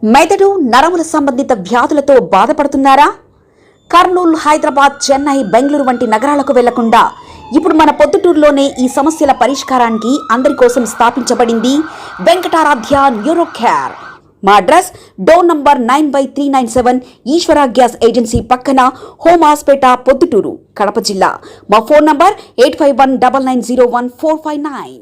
మెదడు నరముల సంబంధిత వ్యాధులతో బాధపడుతున్నారా? కర్నూలు, హైదరాబాద్, చెన్నై, బెంగళూరు వంటి నగరాలకు వెళ్లకుండా ఇప్పుడు మన పొద్దుటూరులోనే ఈ సమస్యల పరిష్కారానికి అందరి కోసం స్థాపించబడింది వెంకటారాధ్య న్యూరో కేర్. మా అడ్రస్ డోర్ నంబర్ 9/397 ఈశ్వర గ్యాస్ ఏజెన్సీ పక్కన, హోమ్ హాస్పేట, పొద్దుటూరు, కడప జిల్లా. మా ఫోన్ నంబర్ 8519901459.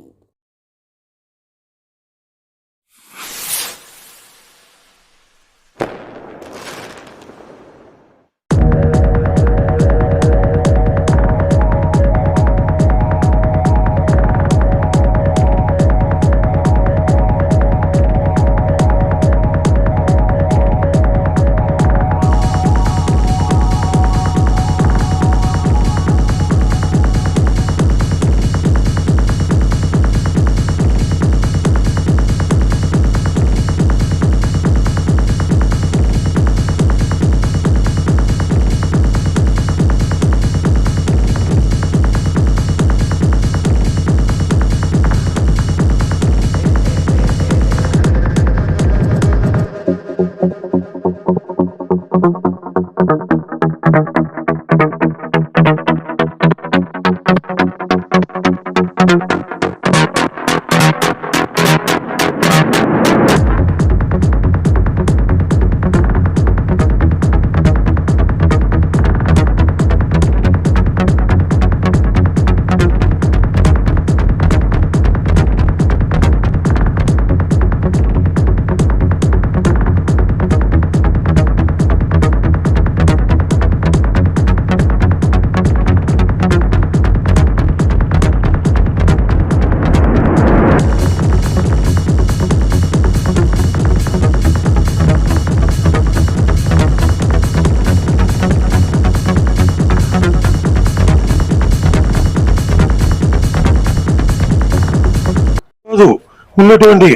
ఉన్నటువంటి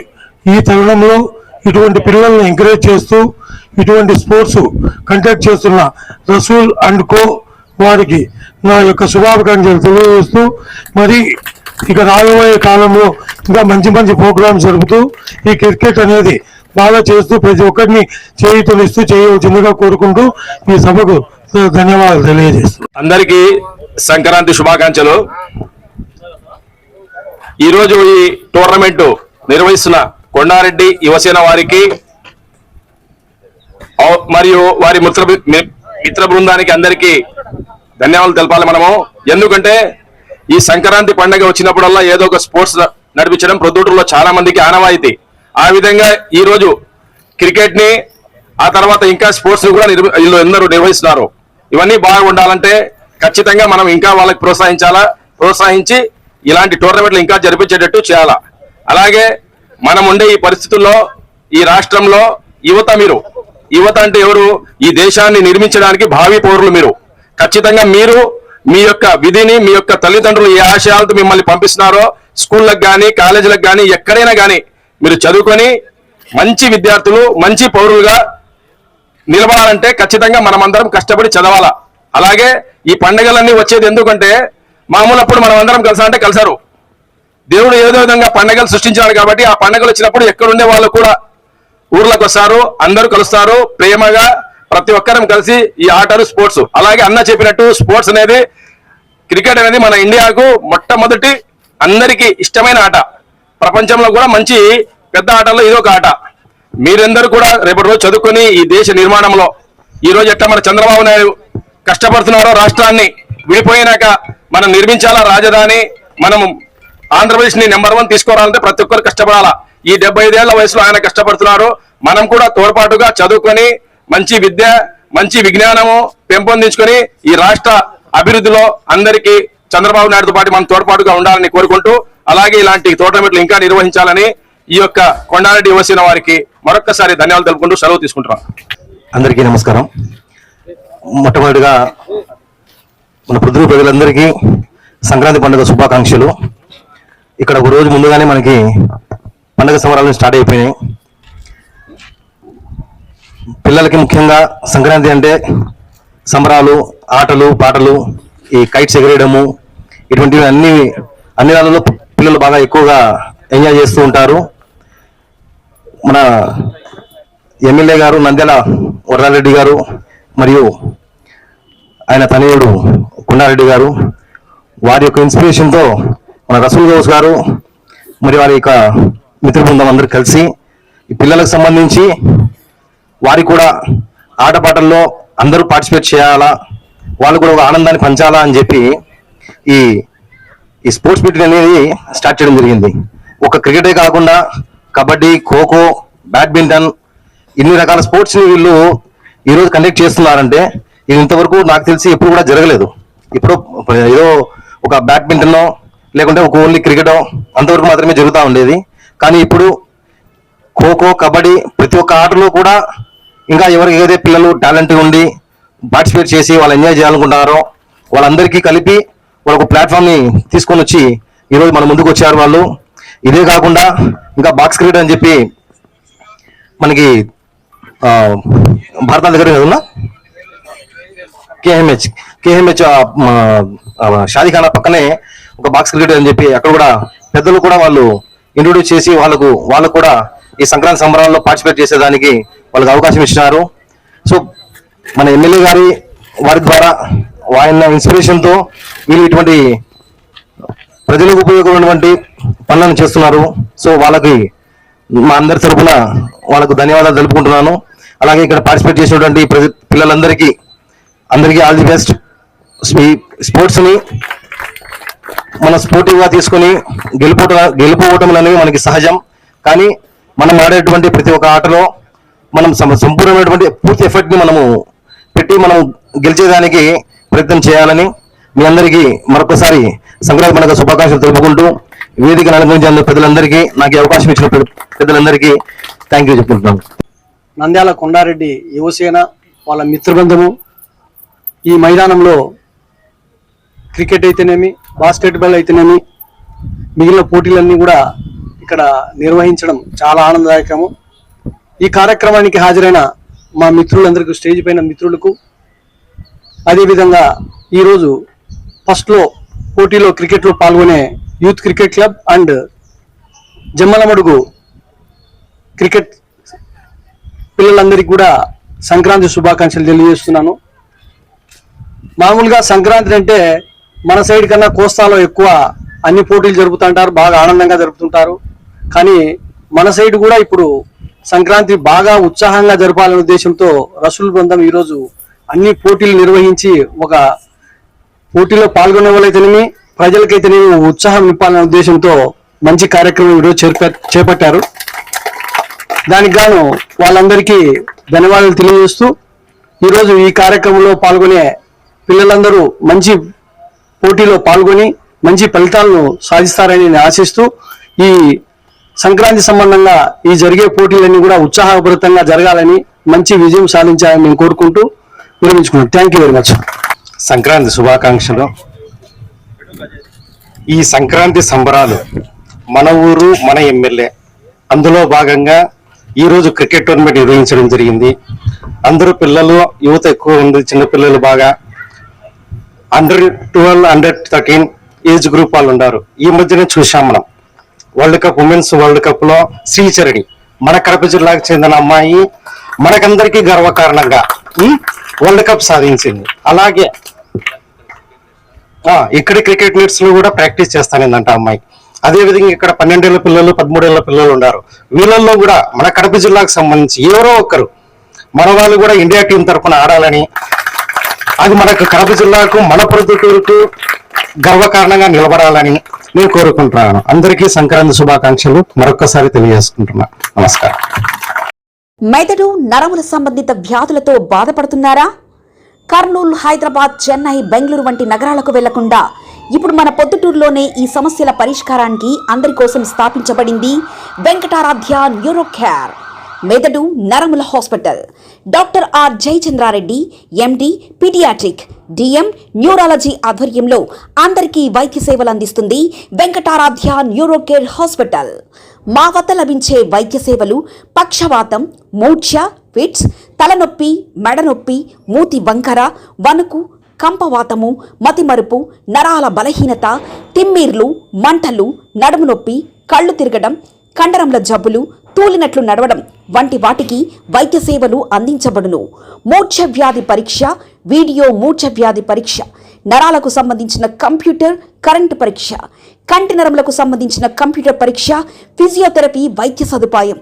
ఈ తరుణంలో ఇటువంటి పిల్లలను ఎంకరేజ్ చేస్తూ ఇటువంటి స్పోర్ట్స్ కండక్ట్ చేస్తున్న రసూల్ అండ్ కో వారికి నా యొక్క శుభాకాంక్షలు తెలియజేస్తూ, మరి ఇక రాబోయే కాలంలో ఇంకా మంచి మంచి ప్రోగ్రామ్స్ జరుపుతూ ఈ క్రికెట్ అనేది బాగా చేస్తూ ప్రతి ఒక్కరిని చేయూతనిస్తూ చేయవలసిందిగా కోరుకుంటూ ఈ సభకు ధన్యవాదాలు తెలియజేస్తూ అందరికీ సంక్రాంతి శుభాకాంక్షలు. ఈరోజు ఈ టోర్నమెంట్ నిర్వహిస్తున్న కొండారెడ్డి యువసేన వారికి మరియు వారి మిత్ర బృందానికి అందరికీ ధన్యవాదాలు తెలపాలి మనము. ఎందుకంటే ఈ సంక్రాంతి పండుగ వచ్చినప్పుడల్లా ఏదో ఒక స్పోర్ట్స్ నడిపించడం ప్రొద్దుటూరులో చాలా మందికి ఆనవాయితీ. ఆ విధంగా ఈ రోజు క్రికెట్ ని, ఆ తర్వాత ఇంకా స్పోర్ట్స్ ని కూడా వీళ్ళు అందరూ నిర్వహిస్తున్నారు. ఇవన్నీ బాగా ఉండాలంటే ఖచ్చితంగా మనం ఇంకా వాళ్ళకి ప్రోత్సహించి ఇలాంటి టోర్నమెంట్లు ఇంకా జరిపించేటట్టు చేయాలా. అలాగే మనం ఉండే ఈ పరిస్థితుల్లో ఈ రాష్ట్రంలో యువత అంటే ఎవరు? ఈ దేశాన్ని నిర్మించడానికి భావి పౌరులు మీరు. ఖచ్చితంగా మీరు మీ యొక్క విధిని, మీ యొక్క తల్లిదండ్రులు ఏ ఆశయాలతో మిమ్మల్ని పంపిస్తున్నారో స్కూళ్ళకు కానీ, కాలేజీలకు కానీ, ఎక్కడైనా కానీ మీరు చదువుకొని మంచి విద్యార్థులు, మంచి పౌరులుగా నిలబడాలంటే ఖచ్చితంగా మనమందరం కష్టపడి చదవాలా. అలాగే ఈ పండుగలన్నీ వచ్చేది ఎందుకంటే మామూలప్పుడు మనం అందరం కలిసారంటే కలిసారు. దేవుడు ఏదో విధంగా పండుగలు సృష్టించాడు కాబట్టి ఆ పండుగలు వచ్చినప్పుడు ఎక్కడుండే వాళ్ళు కూడా ఊర్లకు వస్తారు, అందరూ కలుస్తారు, ప్రేమగా ప్రతి ఒక్కరం కలిసి ఈ ఆటలు స్పోర్ట్స్. అలాగే అన్న చెప్పినట్టు స్పోర్ట్స్ అనేది, క్రికెట్ అనేది మన ఇండియాకు మొట్టమొదటి అందరికీ ఇష్టమైన ఆట. ప్రపంచంలో కూడా మంచి పెద్ద ఆటల్లో ఇది ఒక ఆట. మీరందరూ కూడా రేపటి రోజు చదువుకొని ఈ దేశ నిర్మాణంలో ఈ రోజు ఎట్లా మన చంద్రబాబు నాయుడు కష్టపడుతున్నారో రాష్ట్రాన్ని విడిపోయినాక మనం నిర్మించాలా రాజధాని, మనం ఆంధ్రప్రదేశ్ ని నెంబర్ 1 తీసుకురావాలంటే ప్రతి ఒక్కరు కష్టపడాలా. ఈ 75 ఏళ్ల వయసులో ఆయన కష్టపడుతున్నారు. మనం కూడా తోడ్పాటుగా చదువుకొని మంచి విద్య, మంచి విజ్ఞానము పెంపొందించుకొని ఈ రాష్ట్ర అభివృద్ధిలో అందరికీ చంద్రబాబు నాయుడుతో పాటు మనం తోడ్పాటుగా ఉండాలని కోరుకుంటూ, అలాగే ఇలాంటి టోర్నమెంట్లు ఇంకా నిర్వహించాలని ఈ యొక్క కొండారెడ్డి యువసేన వారికి మరొక్కసారి ధన్యవాదాలు తెలుపుకుంటూ సెలవు తీసుకుంటున్నాం. అందరికీ నమస్కారం. మొట్టమొదటిగా మన పొద్దుటూరు ప్రజలందరికీ సంక్రాంతి పండుగ శుభాకాంక్షలు. ఇక్కడ ఒక రోజు ముందుగానే మనకి పండుగ సంబరాలు స్టార్ట్ అయిపోయినాయి. పిల్లలకి ముఖ్యంగా సంక్రాంతి అంటే సంబరాలు, ఆటలు, పాటలు, ఈ కైట్స్ ఎగరేయడము, ఇటువంటివి అన్ని నెలల్లో పిల్లలు బాగా ఎక్కువగా ఎంజాయ్ చేస్తూ ఉంటారు. మన ఎమ్మెల్యే గారు నంద్యాల వరదారెడ్డి గారు మరియు ఆయన తనయుడు కొండారెడ్డి గారు వారి యొక్క ఇన్స్పిరేషన్తో మన రసూల్ గౌస్ గారు మరి వారి యొక్క మిత్ర బృందం అందరూ కలిసి ఈ పిల్లలకు సంబంధించి వారికి కూడా ఆటపాటల్లో అందరూ పార్టిసిపేట్ చేయాలా, వాళ్ళు కూడా ఒక ఆనందాన్ని పంచాలా అని చెప్పి ఈ స్పోర్ట్స్ మీటింగ్ అనేది స్టార్ట్ చేయడం జరిగింది. ఒక క్రికెటే కాకుండా కబడ్డీ, ఖోఖో, బ్యాడ్మింటన్ ఇన్ని రకాల స్పోర్ట్స్ని వీళ్ళు ఈరోజు కండక్ట్ చేస్తున్నారంటే ఇది ఇంతవరకు నాకు తెలిసి ఎప్పుడు కూడా జరగలేదు. ఇప్పుడు ఏదో ఒక బ్యాడ్మింటన్ లేకుంటే ఒక ఓన్లీ క్రికెటో అంతవరకు మాత్రమే జరుగుతూ ఉండేది. కానీ ఇప్పుడు ఖోఖో, కబడ్డీ ప్రతి ఒక్క ఆటలో కూడా ఇంకా ఎవరికి ఏదైతే పిల్లలు టాలెంట్ ఉండి పార్టిసిపేట్ చేసి వాళ్ళు ఎంజాయ్ చేయాలనుకుంటున్నారో వాళ్ళందరికీ కలిపి వాళ్ళకు ప్లాట్ఫామ్ని తీసుకొని వచ్చి ఈరోజు మన ముందుకు వచ్చారు వాళ్ళు. ఇదే కాకుండా ఇంకా బాక్స్ క్రికెట్ అని చెప్పి మనకి భారత దగ్గర కదన్నా కేఎంహెచ్ షాదీఖానా పక్కనే ఒక బాక్స్ క్రికెట్ అని చెప్పి అక్కడ కూడా పెద్దలు కూడా వాళ్ళు ఇంట్రొడ్యూస్ చేసి వాళ్ళకు కూడా ఈ సంక్రాంతి సంబరాల్లో పార్టిసిపేట్ చేసేదానికి వాళ్ళకి అవకాశం ఇచ్చినారు. సో మన ఎమ్మెల్యే గారి వారి ద్వారా ఆయన ఇన్స్పిరేషన్తో వీళ్ళు ఇటువంటి ప్రజలకు ఉపయోగపడినటువంటి పనులను చేస్తున్నారు. సో వాళ్ళకి మా అందరి తరఫున వాళ్ళకు ధన్యవాదాలు తెలుపుకుంటున్నాను. అలాగే ఇక్కడ పార్టిసిపేట్ చేసినటువంటి పిల్లలందరికీ ఆల్ ది బెస్ట్. స్పోర్ట్స్ని మన స్పోర్టివ్గా తీసుకొని గెలుపోవటం అనేవి మనకి సహజం. కానీ మనం ఆడేటువంటి ప్రతి ఒక్క ఆటలో మనం సంపూర్ణమైనటువంటి పూర్తి ఎఫర్ట్ని మనము పెట్టి మనం గెలిచేదానికి ప్రయత్నం చేయాలని మీ అందరికీ మరొకసారి సంక్రాంతి పండుగ శుభాకాంక్షలు తెలుపుకుంటూ వేదిక నడిపించిన పెద్దలందరికీ నాకు అవకాశం ఇచ్చిన పెద్దలందరికీ థ్యాంక్ యూ చెప్పుకుంటున్నాను. నంద్యాల కొండారెడ్డి యువసేన వాళ్ళ మిత్రబృందము ఈ మైదానంలో క్రికెట్ అయితేనేమి, బాస్కెట్బాల్ అయితేనేమి, మిగిలిన పోటీలన్నీ కూడా ఇక్కడ నిర్వహించడం చాలా ఆనందదాయకము. ఈ కార్యక్రమానికి హాజరైన మా మిత్రులందరికీ, స్టేజ్ పైన మిత్రులకు, అదేవిధంగా ఈరోజు ఫస్ట్లో పోటీలో క్రికెట్లో పాల్గొనే youth cricket club and Jammalamadugu cricket పిల్లలందరికీ కూడా సంక్రాంతి శుభాకాంక్షలు తెలియజేస్తున్నాను. మామూలుగా సంక్రాంతి అంటే మన సైడ్ కన్నా కోస్తాలో ఎక్కువ అన్ని పోటీలు జరుపుతుంటారు, బాగా ఆనందంగా జరుపుతుంటారు. కానీ మన సైడ్ కూడా ఇప్పుడు సంక్రాంతి బాగా ఉత్సాహంగా జరపాలనే ఉద్దేశంతో రసూల్ బృందం ఈరోజు అన్ని పోటీలు నిర్వహించి ఒక పోటీలో పాల్గొనే వాళ్ళైతేనేమి, ప్రజలకైతేనేమి ఉత్సాహం నింపాలనే ఉద్దేశంతో మంచి కార్యక్రమం ఈరోజు చేపట్టారు. దానికి గాను వాళ్ళందరికీ ధన్యవాదాలు తెలియజేస్తూ ఈరోజు ఈ కార్యక్రమంలో పాల్గొనే పిల్లలందరూ మంచి పోటీలో పాల్గొని మంచి ఫలితాలను సాధిస్తారని నేను ఆశిస్తూ ఈ సంక్రాంతి సంబంధంగా ఈ జరిగే పోటీలన్నీ కూడా ఉత్సాహభరితంగా జరగాలని, మంచి విజయం సాధించాలని నేను కోరుకుంటూ విరమించుకున్నాను. Thank you very much. Sankranti శుభాకాంక్షలు. ఈ సంక్రాంతి సంబరాలు మన ఊరు మన ఎమ్మెల్యే అందులో భాగంగా ఈరోజు క్రికెట్ టోర్నమెంట్ నిర్వహించడం జరిగింది. అందరూ పిల్లలు, యువత ఎక్కువ ఉంది, చిన్నపిల్లలు బాగా Under-12, Under-13 ఏజ్ గ్రూప్ వాళ్ళు ఉన్నారు. ఈ మధ్యనే చూసాం మనం world cup, women's world cup లో శ్రీచరణి మన కడప జిల్లాకు చెందిన అమ్మాయి మనకందరికీ గర్వకారణంగా వరల్డ్ కప్ సాధించింది. అలాగే ఇక్కడ క్రికెట్ మీట్స్ లో కూడా ప్రాక్టీస్ చేస్తానందంట అమ్మాయి. అదే విధంగా ఇక్కడ 12 ఏళ్ల పిల్లలు, 13 ఏళ్ల పిల్లలు ఉన్నారు. వీళ్ళల్లో కూడా మన కడప జిల్లాకు సంబంధించి ఎవరో ఒకరు మన వాళ్ళు కూడా ఇండియా టీం తరఫున ఆడాలని, అది మనకు కడప జిల్లాకు, మన ప్రొద్దుటూరుకు గర్వకారణంగా నిలబడాలని నేను కోరుకుంటున్నాను. అందరికీ సంక్రాంతి శుభాకాంక్షలు మరొక్కసారి తెలియజేసుకుంటున్నాను. నమస్కారం. మెదడు, నరముల సంబంధిత వ్యాధులతో బాధపడుతున్నారా? కర్నూలు, హైదరాబాద్, చెన్నై, బెంగళూరు వంటి నగరాలకు వెళ్లకుండా ఇప్పుడు మన పొద్దుటూరులోనే ఈ సమస్యల పరిష్కారానికి అందరి కోసం స్థాపించబడింది వెంకటారాధ్య న్యూరో కేర్ మెదడు నరముల hospital. Doctor R Jayachandra Reddy, MD, paediatric, DM, neurology ఆధ్వర్యంలో అందరికీ వైద్య సేవలు అందిస్తుంది వెంకటారాధ్య న్యూరో కేర్ హాస్పిటల్. మా వద్ద లభించే వైద్య సేవలు పక్షవాతం, మూర్ఛ, ఫిట్స్, తలనొప్పి, మెడనొప్పి, మూతి వంకర, వణుకు, కంపవాతము, మతిమరుపు, నరాల బలహీనత, తిమ్మిర్లు, మంటలు, నడుము నొప్పి, కళ్ళు తిరగడం, కండరముల జబ్బులు, తూలినట్లు నడవడం వంటి వాటికి వైద్య సేవలు అందించబడును. మూర్ఛ వ్యాధి పరీక్ష, వీడియో మూర్ఛ వ్యాధి పరీక్ష, నరాలకు సంబంధించిన కంప్యూటర్ కరెంటు పరీక్ష, కంటి నరములకు సంబంధించిన కంప్యూటర్ పరీక్ష, ఫిజియోథెరపీ వైద్య సదుపాయం,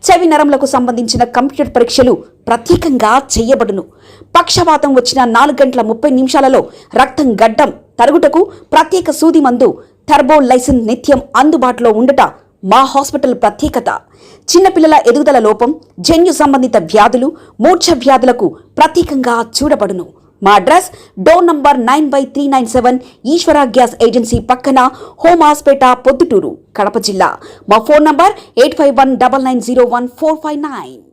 చెవి నరములకు సంబంధించిన కంప్యూటర్ పరీక్షలు ప్రత్యేకంగా చేయబడును. పక్షవాతం వచ్చిన 4 గంటల 30 నిమిషాలలో రక్తం గడ్డం తరుగుటకు ప్రత్యేక సూది మందు థర్బోలైసిన్ నిత్యం అందుబాటులో ఉండుట మా హాస్పిటల్ ప్రత్యేకత. చిన్నపిల్లల ఎదుగుదల లోపం, జన్యు సంబంధిత వ్యాధులు, మూర్ఛ వ్యాధులకు ప్రత్యేకంగా చూడబడును. మా అడ్రస్ డోర్ నంబర్ 9/397 ఈశ్వర గ్యాస్ ఏజెన్సీ పక్కన, హోమాస్పేట, పొద్దుటూరు, కడప జిల్లా. మా ఫోన్ నంబర్ 8519901459.